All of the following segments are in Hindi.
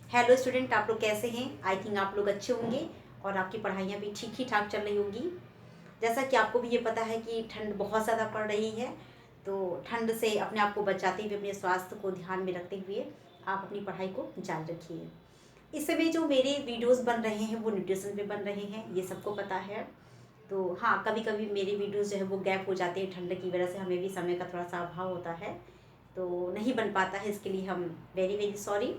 हेलो स्टूडेंट, आप लोग कैसे हैं? आई थिंक आप लोग अच्छे होंगे और आपकी पढ़ाइयाँ भी ठीक ही ठाक चल रही होंगी। जैसा कि आपको भी ये पता है कि ठंड बहुत ज़्यादा पड़ रही है, तो ठंड से अपने आप को बचाते हुए, अपने स्वास्थ्य को ध्यान में रखते हुए आप अपनी पढ़ाई को जारी रखिए। इस समय जो मेरे वीडियोस बन रहे हैं वो न्यूट्रिशन पे बन रहे हैं, ये सबको पता है। तो हाँ, कभी कभी मेरे वीडियोस जो है वो गैप हो जाते हैं ठंड की वजह से, हमें भी समय का थोड़ा सा अभाव होता है, तो नहीं बन पाता है। इसके लिए हम वेरी वेरी सॉरी।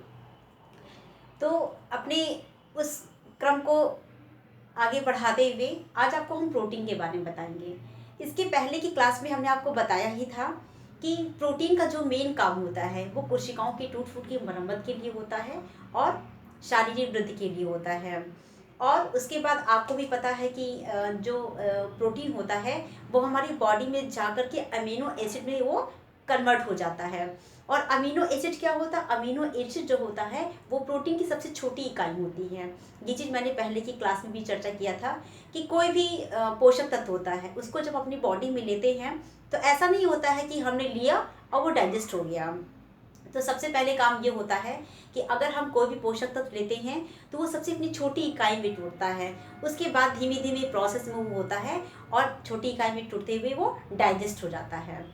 तो अपने उस क्रम को आगे बढ़ाते हुए आज आपको हम प्रोटीन के बारे में बताएंगे। इसके पहले की क्लास में हमने आपको बताया ही था कि प्रोटीन का जो मेन काम होता है वो कोशिकाओं की टूट फूट की मरम्मत के लिए होता है और शारीरिक वृद्धि के लिए होता है। और उसके बाद आपको भी पता है कि जो प्रोटीन होता है वो हमारी बॉडी में जाकर के अमीनो एसिड में वो कन्वर्ट हो जाता है। और अमीनो एसिड क्या होता है? अमीनो एसिड जो होता है वो प्रोटीन की सबसे छोटी इकाई होती है। ये चीज़ मैंने पहले की क्लास में भी चर्चा किया था कि कोई भी पोषक तत्व होता है उसको जब अपनी बॉडी में लेते हैं तो ऐसा नहीं होता है कि हमने लिया और वो डाइजेस्ट हो गया। तो सबसे पहले काम ये होता है कि अगर हम कोई भी पोषक तत्व लेते हैं तो वो सबसे अपनी छोटी इकाई में टूटता है, उसके बाद धीमे धीमे प्रोसेस में वो होता है और छोटी इकाई में टूटते हुए वो डाइजेस्ट हो जाता है।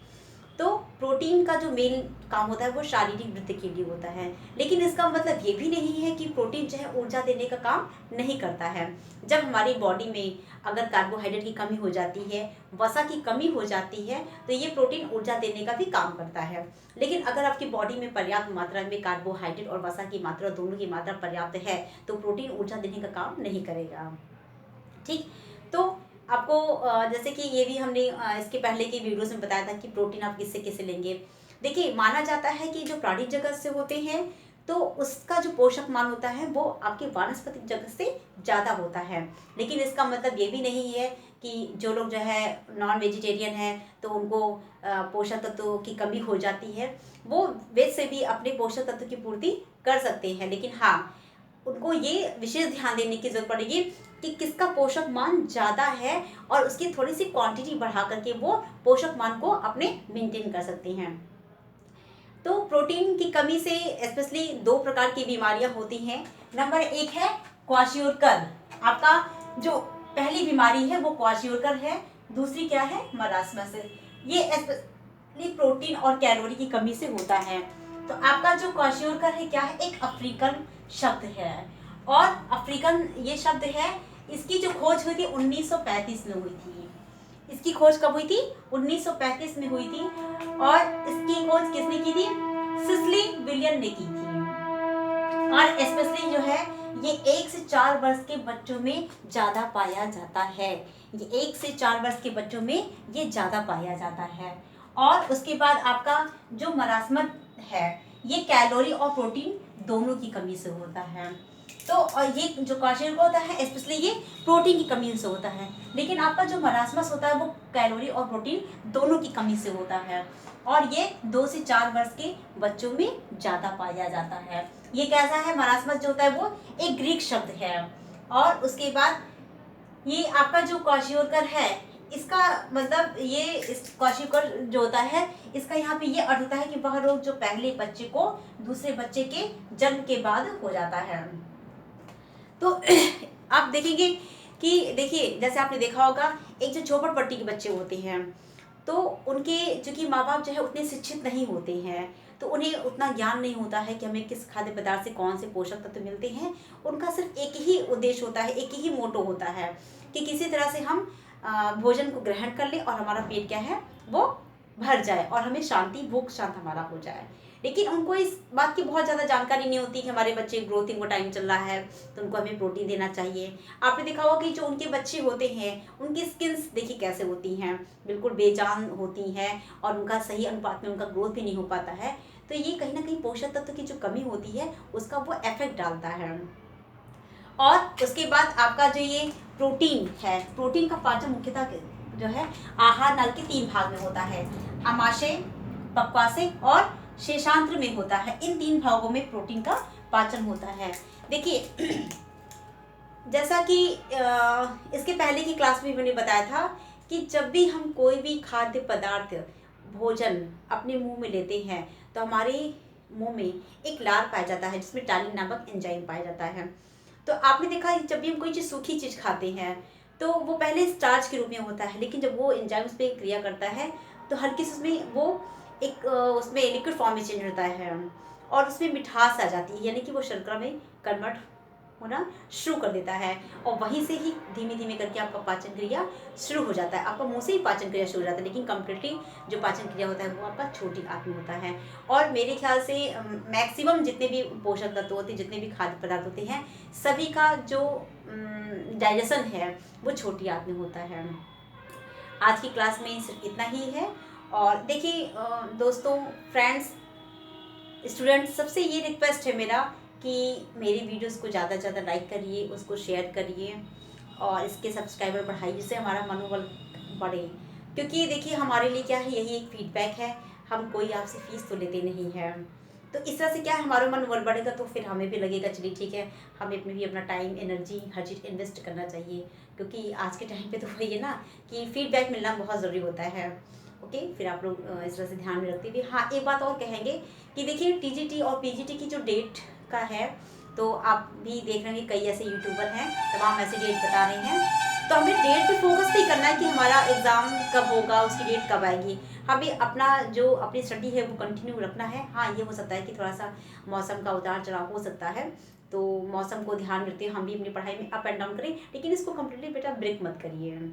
तो प्रोटीन का जो मेन काम होता है वो शारीरिक वृद्धि के लिए होता है, लेकिन इसका मतलब ये भी नहीं है कि प्रोटीन जो है ऊर्जा देने का काम नहीं करता है। जब हमारी बॉडी में अगर कार्बोहाइड्रेट की कमी हो जाती है, वसा की कमी हो जाती है, तो ये प्रोटीन ऊर्जा देने का भी काम करता है। लेकिन अगर आपकी बॉडी में पर्याप्त मात्रा में कार्बोहाइड्रेट और वसा की मात्रा, दोनों की मात्रा पर्याप्त है, तो प्रोटीन ऊर्जा देने का काम नहीं करेगा। ठीक। तो आपको जैसे कि ये भी हमने इसके पहले की वीडियोस में बताया था कि प्रोटीन आप किससे किससे लेंगे। देखिए, माना जाता है कि जो प्राणी जगत से होते हैं तो उसका जो पोषक मान होता है वो आपके वानस्पतिक जगत से ज़्यादा होता है। लेकिन इसका मतलब ये भी नहीं है कि जो लोग जो है नॉन वेजिटेरियन है तो उनको पोषक तत्वों की कमी हो जाती है। वो वेज से भी अपने पोषक तत्व की पूर्ति कर सकते हैं, लेकिन हाँ, उनको ये विशेष ध्यान देने की जरूरत पड़ेगी कि किसका पोषक मान ज़्यादा है और उसकी थोड़ी सी क्वांटिटी बढ़ा करके वो पोषक मान को अपने मेंटेन कर सकते हैं। तो प्रोटीन की कमी से स्पेशली दो प्रकार की बीमारियां होती हैं। नंबर एक है क्वाशियोरकर। आपका जो पहली बीमारी है वो क्वाशियोरकर है, दूसरी क्या है? मरासमस। ये स्पेशली प्रोटीन और कैलोरी की कमी से होता है। तो आपका जो क्वाशियोरकर है क्या है? एक अफ्रीकन शब्द है। और अफ्रीकन ये शब्द है, इसकी जो खोज हुई थी 1935 में हुई थी। इसकी खोज कब हुई थी? 1935 में हुई थी। और इसकी खोज किसने की थी? सिस्ली विलियम ने की थी। और स्पेशली जो है ये 1 से 4 वर्ष के बच्चों में ज्यादा पाया जाता है। ये 1 से 4 वर्ष के बच्चों में ये ज्यादा पाया जाता है। और उसके बाद आपका जो मरासमत है ये कैलोरी और प्रोटीन दोनों की कमी से होता है। तो ये जो क्वाशियोरकर होता है स्पेशली ये प्रोटीन की कमी से होता है, लेकिन आपका जो मरासमस होता है वो कैलोरी और प्रोटीन दोनों की कमी से होता है। और ये 2 से 4 वर्ष के बच्चों में ज़्यादा पाया जाता है। ये कैसा है? मरासमस जो होता है वो एक ग्रीक शब्द है। और उसके बाद ये आपका जो क्वाशियोरकर है इसका मतलब ये इस क्वाशियोरकर जो होता है इसका यहाँ पे ये अर्थ होता है कि वह रोग जो पहले बच्चे को दूसरे बच्चे के जन्म के बाद हो जाता है। तो आप देखेंगे कि देखिए, जैसे आपने देखा होगा एक जो झोपड़पट्टी के बच्चे होते हैं तो उनके चूंकि माँ बाप जो है उतने शिक्षित नहीं होते हैं, तो उन्हें उतना ज्ञान नहीं होता है कि हमें किस खाद्य पदार्थ से कौन से पोषक तत्व मिलते हैं। उनका सिर्फ एक ही उद्देश्य होता है, एक ही मोटो होता है कि किसी तरह से हम भोजन को ग्रहण कर ले और हमारा पेट क्या है वो भर जाए और हमें शांति, भूख शांत हमारा हो जाए। लेकिन उनको इस बात की बहुत ज़्यादा जानकारी नहीं होती कि हमारे बच्चे ग्रोथिंग को टाइम चल रहा है तो उनको हमें प्रोटीन देना चाहिए। आपने देखा होगा कि जो उनके बच्चे होते हैं उनकी स्किन्स देखिए कैसे होती हैं, बिल्कुल बेजान होती हैं और उनका सही अनुपात में उनका ग्रोथ भी नहीं हो पाता है। तो ये कहीं ना कहीं पोषक तत्व की जो कमी होती है उसका वो इफेक्ट डालता है। और उसके बाद आपका जो ये प्रोटीन है, प्रोटीन का पाचन मुख्यतः जो है आहार नल के 3 भाग में होता है, अमाशय, पक्वाशय और शेषांत्र में होता है। इन 3 भागों में प्रोटीन का पाचन होता है। देखिए जैसा कि इसके पहले की क्लास में मैंने बताया था कि जब भी हम कोई भी खाद्य पदार्थ, भोजन अपने मुंह में लेते हैं तो हमारे मुंह में एक लार पाया जाता है जिसमें टालिन नामक एंजाइम पाया जाता है। तो आपने देखा है जब भी हम कोई चीज़ सूखी चीज़ खाते हैं तो वो पहले स्टार्च के रूप में होता है, लेकिन जब वो एंजाइम उस पर क्रिया करता है तो हल्की सी उसमें वो एक उसमें लिक्विड फॉर्म में चेंज होता है और उसमें मिठास आ जाती है, यानी कि वो शर्करा में कन्वर्ट होना शुरू कर देता है और वहीं से ही धीमे धीमे करके आपका पाचन क्रिया शुरू हो जाता है। आपका मुंह से ही पाचन क्रिया शुरू हो जाता है, लेकिन कम्प्लीटली जो पाचन क्रिया होता है वो आपका छोटी आंत में होता है। और मेरे ख्याल से मैक्सिमम जितने भी पोषक तत्व होते हैं, जितने भी खाद्य पदार्थ होते हैं, सभी का जो डाइजेशन है वो छोटी आंत में होता है। आज की क्लास में सिर्फ इतना ही है। और देखिए दोस्तों, फ्रेंड्स, स्टूडेंट्स, सबसे ये रिक्वेस्ट है मेरा कि मेरी वीडियोस को ज़्यादा से ज़्यादा लाइक करिए, उसको शेयर करिए और इसके सब्सक्राइबर बढ़ाइए जिससे हमारा मनोबल बढ़े। क्योंकि देखिए हमारे लिए क्या है, यही एक फीडबैक है, हम कोई आपसे फीस तो लेते नहीं है। तो इस तरह से क्या है, हमारा मनोबल बढ़ेगा तो फिर हमें भी लगेगा चलिए ठीक है, हमें अपने भी अपना टाइम, एनर्जी, हर चीज़ इन्वेस्ट करना चाहिए। क्योंकि आज के टाइम पे तो वही है ना कि फीडबैक मिलना बहुत ज़रूरी होता है। ओके, फिर आप लोग इस तरह से ध्यान में रखते हुए, हाँ एक बात और कहेंगे कि देखिए टीजीटी और पीजीटी की जो डेट का है, तो आप भी देख रहे हैं कई ऐसे यूट्यूबर हैं तमाम ऐसे डेट बता रहे हैं, तो हमें डेट पे फोकस नहीं करना है कि हमारा एग्ज़ाम कब होगा, उसकी डेट कब आएगी। हमें अपना जो अपनी स्टडी है वो कंटिन्यू रखना है। हाँ ये हो सकता है कि थोड़ा सा मौसम का उतार चढ़ाव हो सकता है, तो मौसम को ध्यान रखते हुए हम भी अपनी पढ़ाई में अप एंड डाउन करें, लेकिन इसको कम्प्लीटली बेटा ब्रेक मत करिए।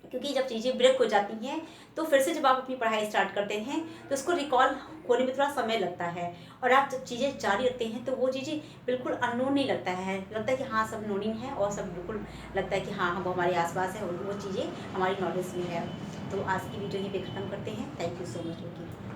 क्योंकि जब चीज़ें ब्रेक हो जाती हैं तो फिर से जब आप अपनी पढ़ाई स्टार्ट करते हैं तो उसको रिकॉल होने में थोड़ा समय लगता है, और आप जब चीज़ें जारी रखते हैं तो वो चीज़ें बिल्कुल अननोन नहीं लगता है, लगता है कि हाँ सब नोनिंग है और सब बिल्कुल लगता है कि हाँ वो हमारे आसपास है और वो चीज़ें हमारी नॉलेज में है। तो आज की वीडियो यहीं पे ख़त्म करते हैं। Thank you so much.